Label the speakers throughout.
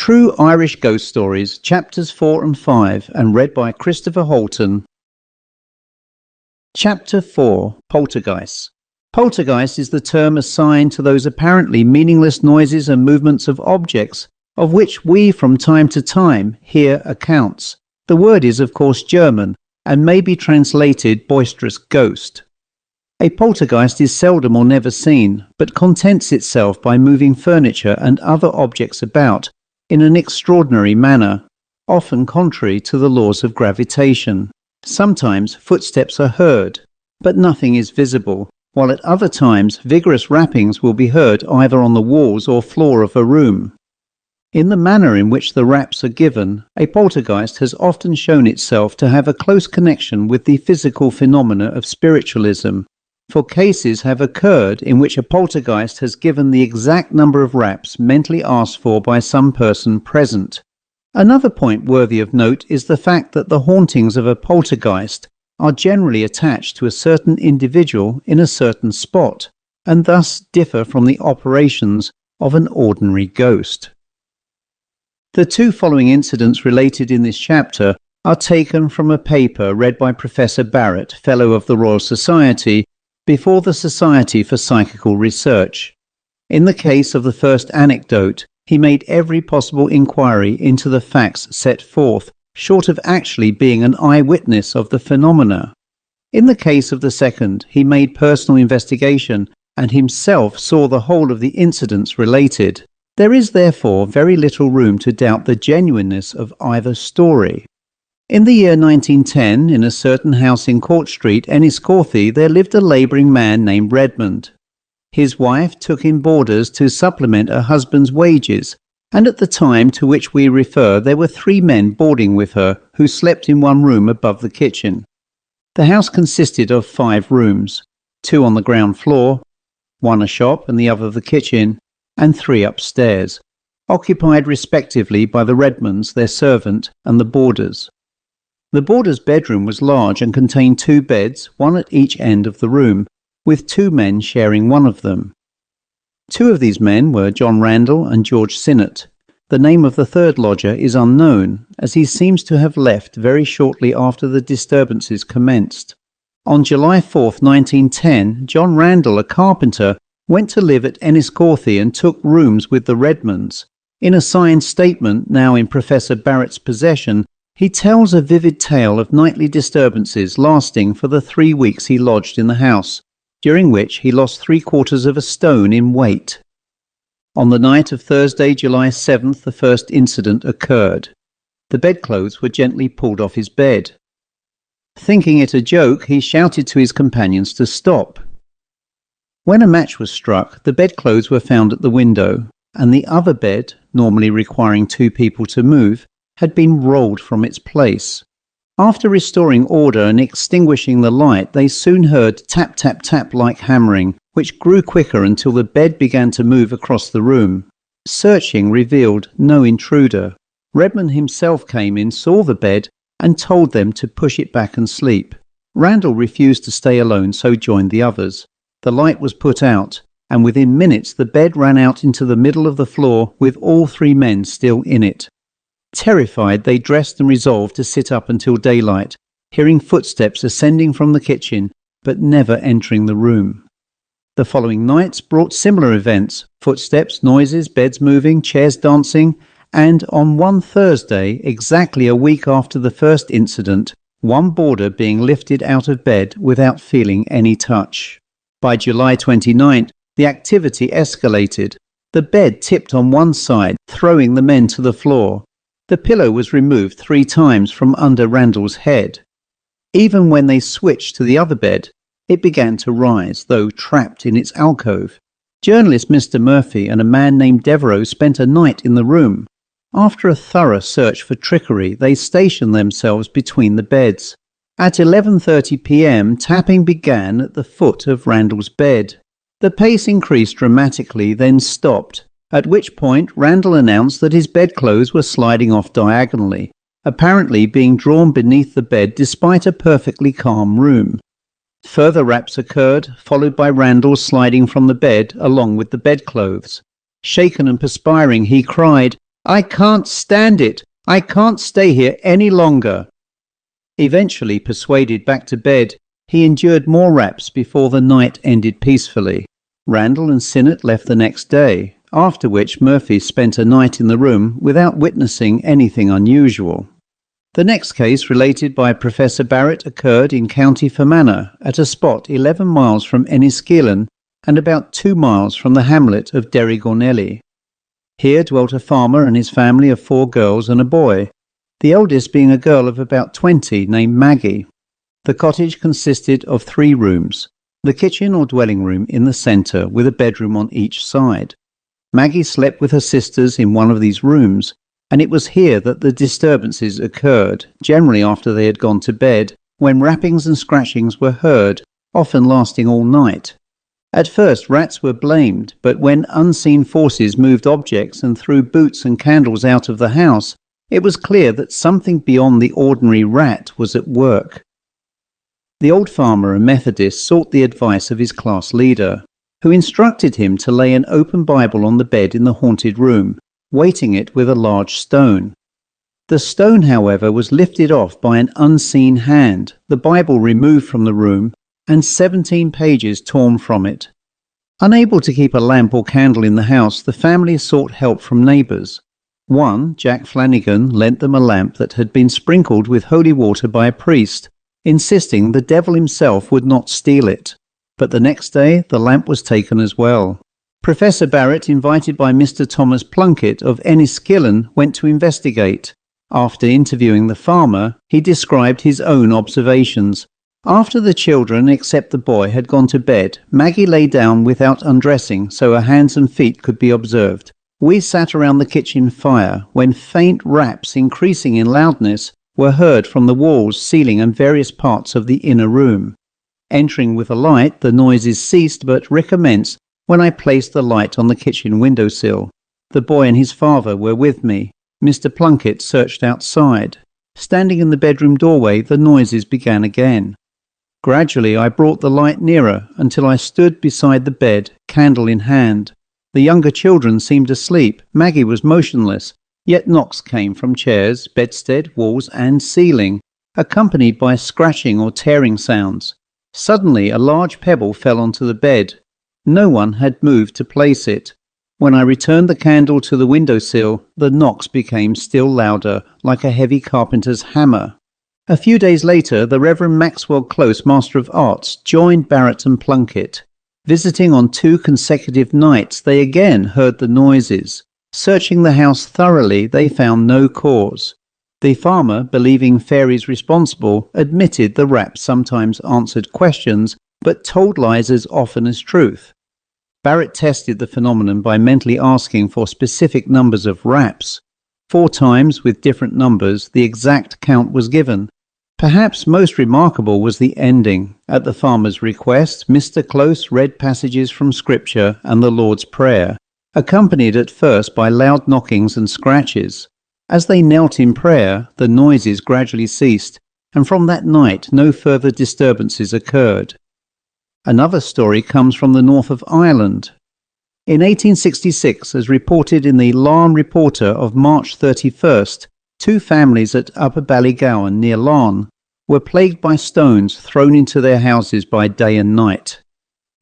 Speaker 1: True Irish Ghost Stories, Chapters 4 and 5, and read by Christopher Halton. Chapter 4, Poltergeists. Poltergeist is the term assigned to those apparently meaningless noises and movements of objects of which we from time to time hear accounts. The word is of course German and may be translated boisterous ghost. A poltergeist is seldom or never seen, but contents itself by moving furniture and other objects about in an extraordinary manner, often contrary to the laws of gravitation. Sometimes footsteps are heard, but nothing is visible, while at other times vigorous rappings will be heard either on the walls or floor of a room. In the manner in which the raps are given, a poltergeist has often shown itself to have a close connection with the physical phenomena of spiritualism, for cases have occurred in which a poltergeist has given the exact number of raps mentally asked for by some person present. Another point worthy of note is the fact that the hauntings of a poltergeist are generally attached to a certain individual in a certain spot, and thus differ from the operations of an ordinary ghost. The two following incidents related in this chapter are taken from a paper read by Professor Barrett, Fellow of the Royal Society, before the Society for Psychical Research. In the case of the first anecdote, he made every possible inquiry into the facts set forth, short of actually being an eyewitness of the phenomena. In the case of the second, he made personal investigation and himself saw the whole of the incidents related. There is therefore very little room to doubt the genuineness of either story. In the year 1910, in a certain house in Court Street, Enniscorthy, there lived a labouring man named Redmond. His wife took in boarders to supplement her husband's wages, and at the time to which we refer there were 3 men boarding with her who slept in one room above the kitchen. The house consisted of 5 rooms, 2 on the ground floor, 1 a shop and the other the kitchen, and 3 upstairs, occupied respectively by the Redmonds, their servant, and the boarders. The boarder's bedroom was large and contained 2 beds, 1 at each end of the room, with 2 men sharing one of them. 2 of these men were John Randall and George Sinnott. The name of the third lodger is unknown, as he seems to have left very shortly after the disturbances commenced. On July 4, 1910, John Randall, a carpenter, went to live at Enniscorthy and took rooms with the Redmonds. In a signed statement now in Professor Barrett's possession, he tells a vivid tale of nightly disturbances lasting for the 3 weeks he lodged in the house, during which he lost 3/4 of a stone in weight. On the night of Thursday, July 7th, the first incident occurred. The bedclothes were gently pulled off his bed. Thinking it a joke, he shouted to his companions to stop. When a match was struck, the bedclothes were found at the window, and the other bed, normally requiring 2 people to move, had been rolled from its place. After restoring order and extinguishing the light, they soon heard tap-tap-tap like hammering, which grew quicker until the bed began to move across the room. Searching revealed no intruder. Redmond himself came in, saw the bed, and told them to push it back and sleep. Randall refused to stay alone, so joined the others. The light was put out, and within minutes the bed ran out into the middle of the floor with all 3 men still in it. Terrified, they dressed and resolved to sit up until daylight, hearing footsteps ascending from the kitchen, but never entering the room. The following nights brought similar events: footsteps, noises, beds moving, chairs dancing, and on one Thursday, exactly a week after the first incident, 1 boarder being lifted out of bed without feeling any touch. By July 29th, the activity escalated. The bed tipped on one side, throwing the men to the floor. The pillow was removed 3 times from under Randall's head. Even when they switched to the other bed, it began to rise, though trapped in its alcove. Journalist Mr. Murphy and a man named Devereux spent a night in the room. After a thorough search for trickery, they stationed themselves between the beds. At 11:30 p.m, tapping began at the foot of Randall's bed. The pace increased dramatically, then stopped, at which point Randall announced that his bedclothes were sliding off diagonally, apparently being drawn beneath the bed despite a perfectly calm room. Further raps occurred, followed by Randall sliding from the bed along with the bedclothes. Shaken and perspiring, he cried, "I can't stand it. I can't stay here any longer." Eventually persuaded back to bed, he endured more raps before the night ended peacefully. Randall and Sinnott left the next day, after which Murphy spent a night in the room without witnessing anything unusual. The next case related by Professor Barrett occurred in County Fermanagh at a spot 11 miles from Enniskillen and about 2 miles from the hamlet of Derrygornelly. Here dwelt a farmer and his family of 4 girls and a boy, the eldest being a girl of about 20 named Maggie. The cottage consisted of 3 rooms, the kitchen or dwelling room in the centre with a bedroom on each side. Maggie slept with her sisters in one of these rooms, and it was here that the disturbances occurred, generally after they had gone to bed, when rappings and scratchings were heard, often lasting all night. At first rats were blamed, but when unseen forces moved objects and threw boots and candles out of the house, it was clear that something beyond the ordinary rat was at work. The old farmer, a Methodist, sought the advice of his class leader, who instructed him to lay an open Bible on the bed in the haunted room, weighting it with a large stone. The stone, however, was lifted off by an unseen hand, the Bible removed from the room, and 17 pages torn from it. Unable to keep a lamp or candle in the house, the family sought help from neighbours. One, Jack Flanagan, lent them a lamp that had been sprinkled with holy water by a priest, insisting the devil himself would not steal it. But the next day the lamp was taken as well. Professor Barrett, invited by Mr. Thomas Plunkett of Enniskillen, went to investigate. After interviewing the farmer, he described his own observations. After the children, except the boy, had gone to bed, Maggie lay down without undressing so her hands and feet could be observed. We sat around the kitchen fire when faint raps, increasing in loudness, were heard from the walls, ceiling and various parts of the inner room. Entering with a light, the noises ceased but recommenced when I placed the light on the kitchen windowsill. The boy and his father were with me. Mr. Plunkett searched outside. Standing in the bedroom doorway, the noises began again. Gradually I brought the light nearer until I stood beside the bed, candle in hand. The younger children seemed asleep. Maggie was motionless, yet knocks came from chairs, bedstead, walls and ceiling, accompanied by scratching or tearing sounds. Suddenly a large pebble fell onto the bed. No one had moved to place it. When I returned the candle to the windowsill, the knocks became still louder, like a heavy carpenter's hammer. A few days later, the Reverend Maxwell Close, Master of Arts, joined Barrett and Plunkett. Visiting on 2 consecutive nights, they again heard the noises. Searching the house thoroughly, they found no cause. The farmer, believing fairies responsible, admitted the raps sometimes answered questions, but told lies as often as truth. Barrett tested the phenomenon by mentally asking for specific numbers of raps. 4 times, with different numbers, the exact count was given. Perhaps most remarkable was the ending. At the farmer's request, Mr. Close read passages from Scripture and the Lord's Prayer, accompanied at first by loud knockings and scratches. As they knelt in prayer, the noises gradually ceased, and from that night no further disturbances occurred. Another story comes from the north of Ireland. In 1866, as reported in the Larne Reporter of March 31st, 2 families at Upper Ballygowan near Larne were plagued by stones thrown into their houses by day and night.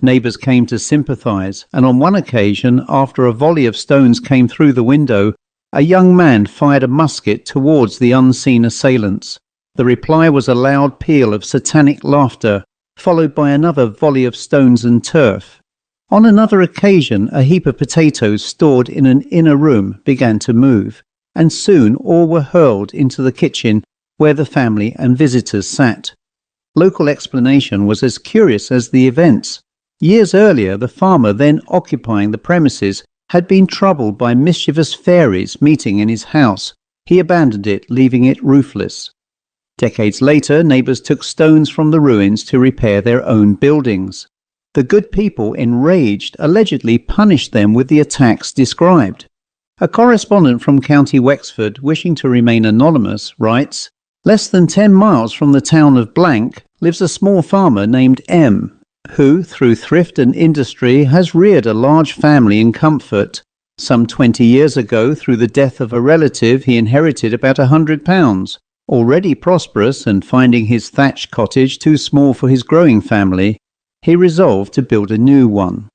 Speaker 1: Neighbours came to sympathise, and on one occasion, after a volley of stones came through the window, a young man fired a musket towards the unseen assailants. The reply was a loud peal of satanic laughter, followed by another volley of stones and turf. On another occasion, a heap of potatoes stored in an inner room began to move, and soon all were hurled into the kitchen where the family and visitors sat. Local explanation was as curious as the events. Years earlier, the farmer then occupying the premises had been troubled by mischievous fairies meeting in his house. He abandoned it, leaving it roofless. Decades later, neighbours took stones from the ruins to repair their own buildings. The good people, enraged, allegedly punished them with the attacks described. A correspondent from County Wexford, wishing to remain anonymous, writes, "Less than 10 miles from the town of Blank lives a small farmer named M, who, through thrift and industry, has reared a large family in comfort. Some 20 years ago, through the death of a relative, he inherited about £100. Already prosperous and finding his thatched cottage too small for his growing family, he resolved to build a new one.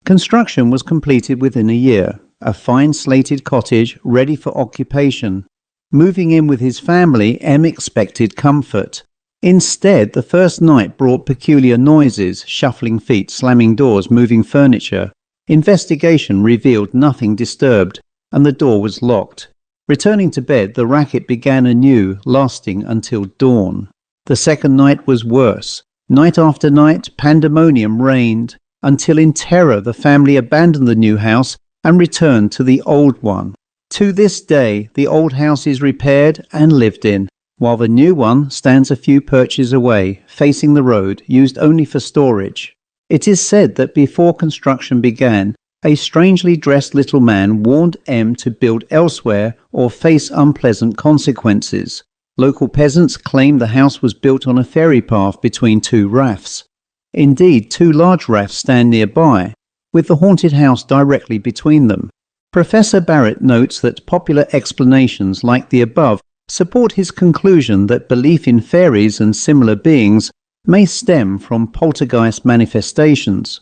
Speaker 1: Construction was completed within a year, a fine slated cottage ready for occupation. Moving in with his family, M expected comfort. Instead, the first night brought peculiar noises, shuffling feet, slamming doors, moving furniture. Investigation revealed nothing disturbed, and the door was locked. Returning to bed, the racket began anew, lasting until dawn. The second night was worse. Night after night, pandemonium reigned, until in terror the family abandoned the new house and returned to the old one. To this day, the old house is repaired and lived in, while the new one stands a few perches away, facing the road, used only for storage. It is said that before construction began, a strangely dressed little man warned M to build elsewhere or face unpleasant consequences. Local peasants claimed the house was built on a ferry path between two rafts. Indeed, two large rafts stand nearby, with the haunted house directly between them. Professor Barrett notes that popular explanations like the above support his conclusion that belief in fairies and similar beings may stem from poltergeist manifestations.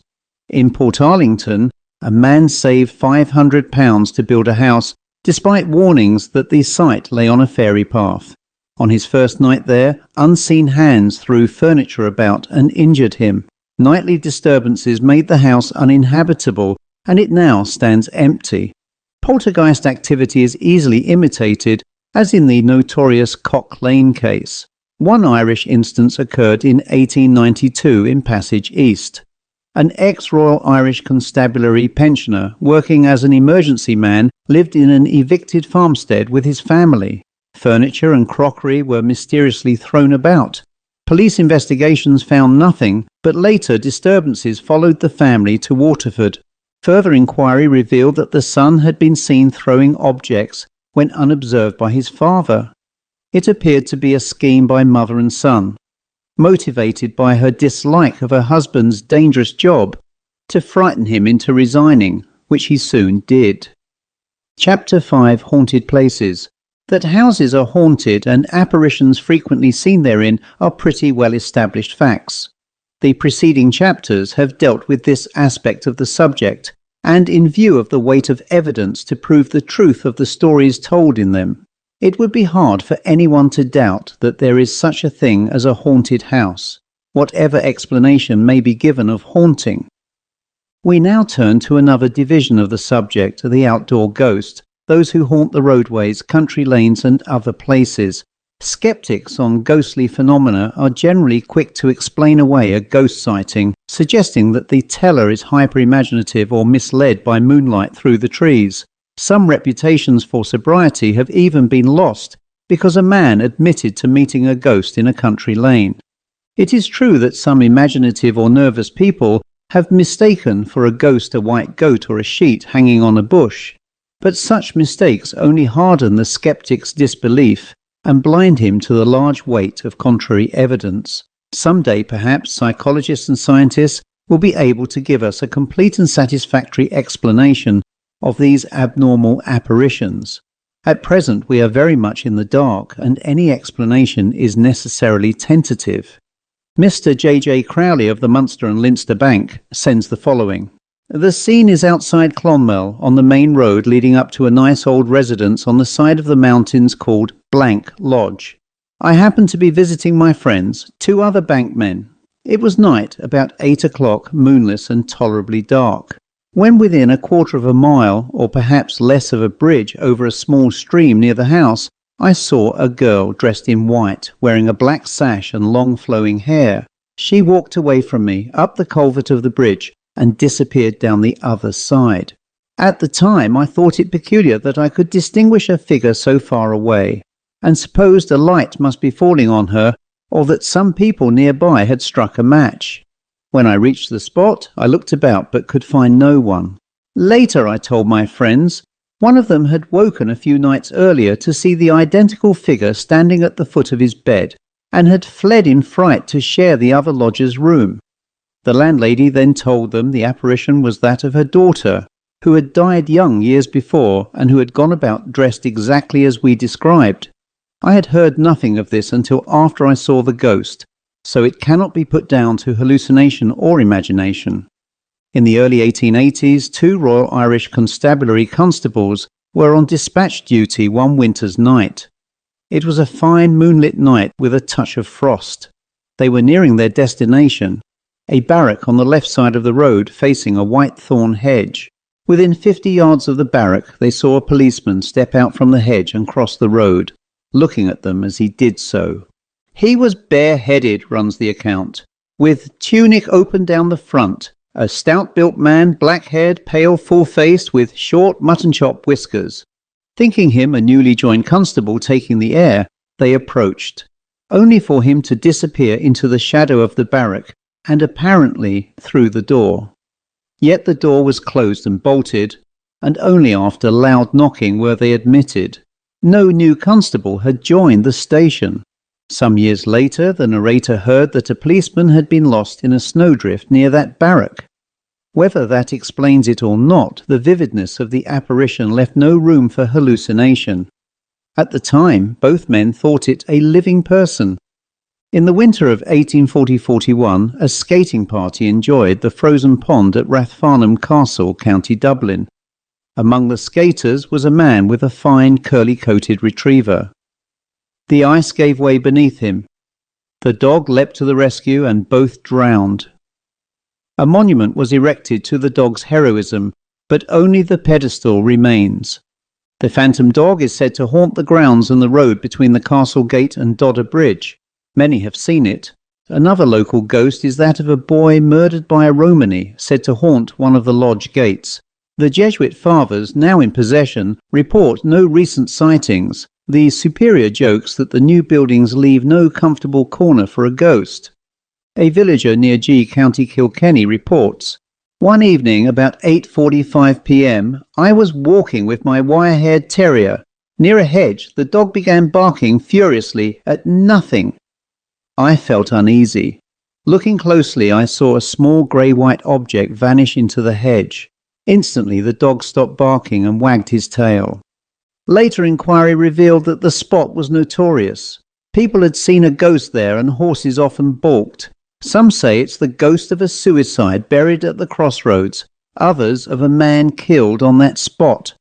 Speaker 1: In Portarlington, a man saved £500 to build a house despite warnings that the site lay on a ferry path. On his first night there, unseen hands threw furniture about and injured him. Nightly disturbances made the house uninhabitable, and it now stands empty. Poltergeist activity is easily imitated, as in the notorious Cock Lane case. One Irish instance occurred in 1892 in Passage East. An ex-Royal Irish Constabulary pensioner, working as an emergency man, lived in an evicted farmstead with his family. Furniture and crockery were mysteriously thrown about. Police investigations found nothing, but later disturbances followed the family to Waterford. Further inquiry revealed that the son had been seen throwing objects when unobserved by his father. It appeared to be a scheme by mother and son, motivated by her dislike of her husband's dangerous job, to frighten him into resigning, which he soon did. Chapter 5 Haunted Places. That houses are haunted and apparitions frequently seen therein are pretty well established facts. The preceding chapters have dealt with this aspect of the subject, and in view of the weight of evidence to prove the truth of the stories told in them, it would be hard for anyone to doubt that there is such a thing as a haunted house, whatever explanation may be given of haunting. We now turn to another division of the subject, the outdoor ghost, those who haunt the roadways, country lanes and other places. Skeptics on ghostly phenomena are generally quick to explain away a ghost sighting, suggesting that the teller is hyper-imaginative or misled by moonlight through the trees. Some reputations for sobriety have even been lost because a man admitted to meeting a ghost in a country lane. It is true that some imaginative or nervous people have mistaken for a ghost a white goat or a sheet hanging on a bush, but such mistakes only harden the skeptic's disbelief and blind him to the large weight of contrary evidence. Someday, perhaps, psychologists and scientists will be able to give us a complete and satisfactory explanation of these abnormal apparitions. At present, we are very much in the dark, and any explanation is necessarily tentative. Mr. J.J. Crowley of the Munster and Leinster Bank sends the following. The scene is outside Clonmel, on the main road leading up to a nice old residence on the side of the mountains called Blank Lodge. I happened to be visiting my friends, two other bankmen. It was night, about 8 o'clock, moonless and tolerably dark. When within a quarter of a mile, or perhaps less, of a bridge over a small stream near the house, I saw a girl dressed in white, wearing a black sash and long flowing hair. She walked away from me, up the culvert of the bridge, and disappeared down the other side. At the time I thought it peculiar that I could distinguish a figure so far away, and supposed a light must be falling on her, or that some people nearby had struck a match. When I reached the spot, I looked about but could find no one. Later, I told my friends, one of them had woken a few nights earlier to see the identical figure standing at the foot of his bed, and had fled in fright to share the other lodger's room. The landlady then told them the apparition was that of her daughter, who had died young years before and who had gone about dressed exactly as we described. I had heard nothing of this until after I saw the ghost, so it cannot be put down to hallucination or imagination. In the early 1880s, 2 Royal Irish Constabulary constables were on dispatch duty one winter's night. It was a fine moonlit night with a touch of frost. They were nearing their destination, a barrack on the left side of the road facing a white thorn hedge. Within 50 yards of the barrack, they saw a policeman step out from the hedge and cross the road, looking at them as he did so. He was bareheaded, runs the account, with tunic open down the front, a stout-built man, black-haired, pale, full-faced, with short mutton-chop whiskers. Thinking him a newly joined constable taking the air, they approached, only for him to disappear into the shadow of the barrack and apparently through the door. Yet the door was closed and bolted, and only after loud knocking were they admitted. No new constable had joined the station. Some years later, the narrator heard that a policeman had been lost in a snowdrift near that barrack. Whether that explains it or not, the vividness of the apparition left no room for hallucination. At the time, both men thought it a living person. In the winter of 1840-41, a skating party enjoyed the frozen pond at Rathfarnham Castle, County Dublin. Among the skaters was a man with a fine curly-coated retriever. The ice gave way beneath him. The dog leapt to the rescue and both drowned. A monument was erected to the dog's heroism, but only the pedestal remains. The phantom dog is said to haunt the grounds and the road between the castle gate and Dodder Bridge. Many have seen it. Another local ghost is that of a boy murdered by a Romany, said to haunt one of the lodge gates. The Jesuit fathers, now in possession, report no recent sightings. The superior jokes that the new buildings leave no comfortable corner for a ghost. A villager near G, County Kilkenny, reports, "One evening about 8:45 p.m, I was walking with my wire-haired terrier. Near a hedge, the dog began barking furiously at nothing. I felt uneasy. Looking closely, I saw a small grey-white object vanish into the hedge. Instantly, the dog stopped barking and wagged his tail." Later inquiry revealed that the spot was notorious. People had seen a ghost there and horses often balked. Some say it's the ghost of a suicide buried at the crossroads, others of a man killed on that spot.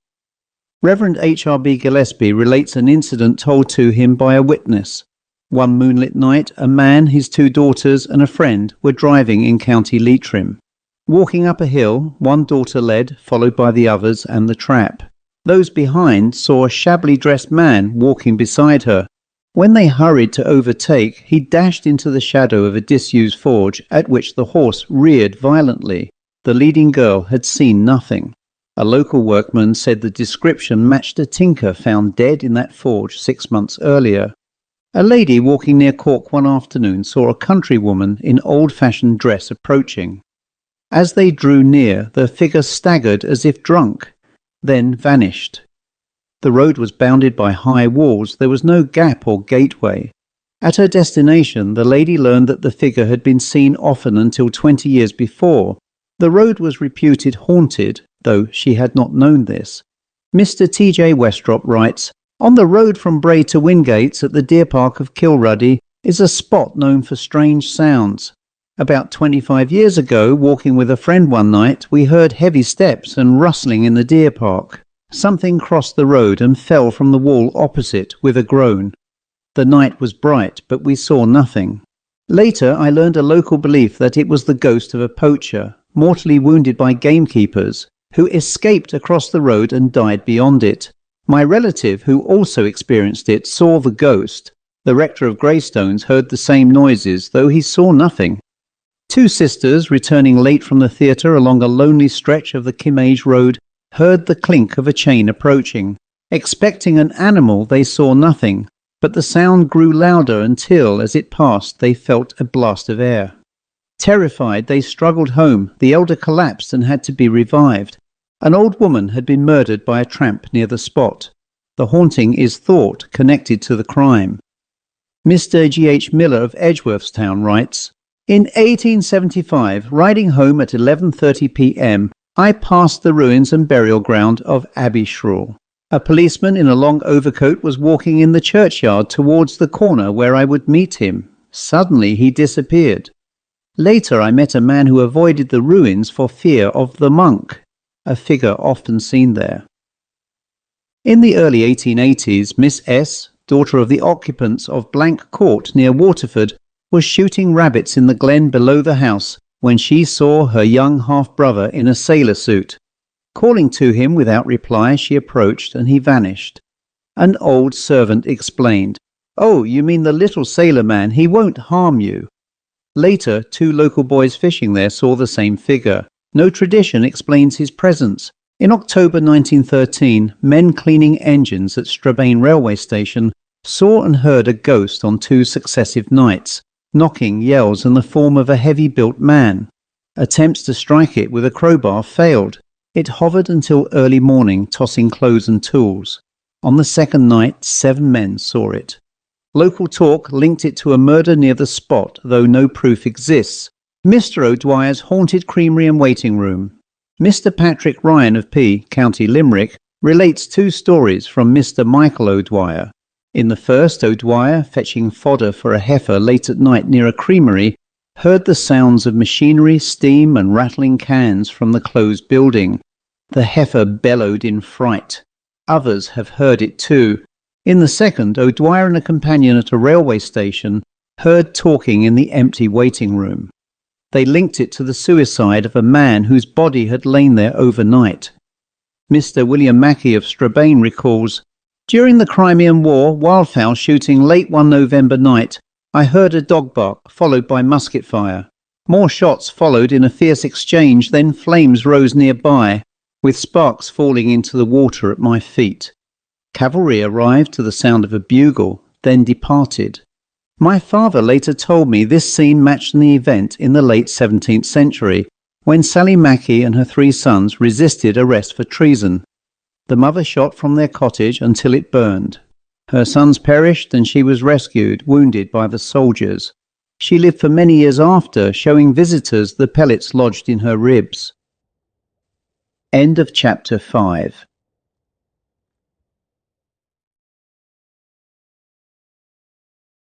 Speaker 1: Reverend H.R.B. Gillespie relates an incident told to him by a witness. One moonlit night, a man, his 2 daughters and a friend were driving in County Leitrim. Walking up a hill, one daughter led, followed by the others and the trap. Those behind saw a shabbily dressed man walking beside her. When they hurried to overtake, he dashed into the shadow of a disused forge at which the horse reared violently. The leading girl had seen nothing. A local workman said the description matched a tinker found dead in that forge 6 months earlier. A lady walking near Cork one afternoon saw a countrywoman in old-fashioned dress approaching. As they drew near, the figure staggered as if drunk, then vanished. The road was bounded by high walls. There was no gap or gateway. At her destination, the lady learned that the figure had been seen often until 20 years before. The road was reputed haunted, though she had not known this. Mr. T.J. Westrop writes, "On the road from Bray to Wingates at the Deer Park of Kilruddy is a spot known for strange sounds. About 25 years ago, walking with a friend one night, we heard heavy steps and rustling in the deer park. Something crossed the road and fell from the wall opposite with a groan. The night was bright, but we saw nothing. Later, I learned a local belief that it was the ghost of a poacher, mortally wounded by gamekeepers, who escaped across the road and died beyond it. My relative, who also experienced it, saw the ghost. The rector of Greystones heard the same noises, though he saw nothing. 2 sisters, returning late from the theatre along a lonely stretch of the Kimage Road, heard the clink of a chain approaching. Expecting an animal, they saw nothing, but the sound grew louder until, as it passed, they felt a blast of air. Terrified, they struggled home. The elder collapsed and had to be revived. An old woman had been murdered by a tramp near the spot. The haunting is thought connected to the crime." Mr. G.H. Miller of Edgeworthstown writes, "In 1875, riding home at 11:30 p.m., I passed the ruins and burial ground of Abbey Shrule. A policeman in a long overcoat was walking in the churchyard towards the corner where I would meet him. Suddenly he disappeared. Later I met a man who avoided the ruins for fear of the monk, a figure often seen there. In the early 1880s, Miss S., daughter of the occupants of Blank Court near Waterford, was shooting rabbits in the glen below the house when she saw her young half-brother in a sailor suit. Calling to him without reply, she approached and he vanished. An old servant explained, "Oh, you mean the little sailor man, he won't harm you." Later, 2 local boys fishing there saw the same figure. No tradition explains his presence. In October 1913, men cleaning engines at Strabane railway station saw and heard a ghost on 2 successive nights, knocking yells in the form of a heavy-built man. Attempts to strike it with a crowbar failed. It hovered until early morning, tossing clothes and tools. On the second night, 7 men saw it. Local talk linked it to a murder near the spot, though no proof exists. Mr. O'Dwyer's haunted creamery and waiting room. Mr. Patrick Ryan of P, County Limerick, relates 2 stories from Mr. Michael O'Dwyer. In the first, O'Dwyer, fetching fodder for a heifer late at night near a creamery, heard the sounds of machinery, steam and rattling cans from the closed building. The heifer bellowed in fright. Others have heard it too. In the second, O'Dwyer and a companion at a railway station heard talking in the empty waiting room. They linked it to the suicide of a man whose body had lain there overnight. Mr. William Mackey of Strabane recalls, "During the Crimean War, wildfowl shooting late one November night, I heard a dog bark, followed by musket fire. More shots followed in a fierce exchange, then flames rose nearby, with sparks falling into the water at my feet. Cavalry arrived to the sound of a bugle, then departed. My father later told me this scene matched the event in the late 17th century, when Sally Mackey and her 3 sons resisted arrest for treason. The mother shot from their cottage until it burned. Her sons perished and she was rescued, wounded by the soldiers. She lived for many years after, showing visitors the pellets lodged in her ribs." End of chapter 5.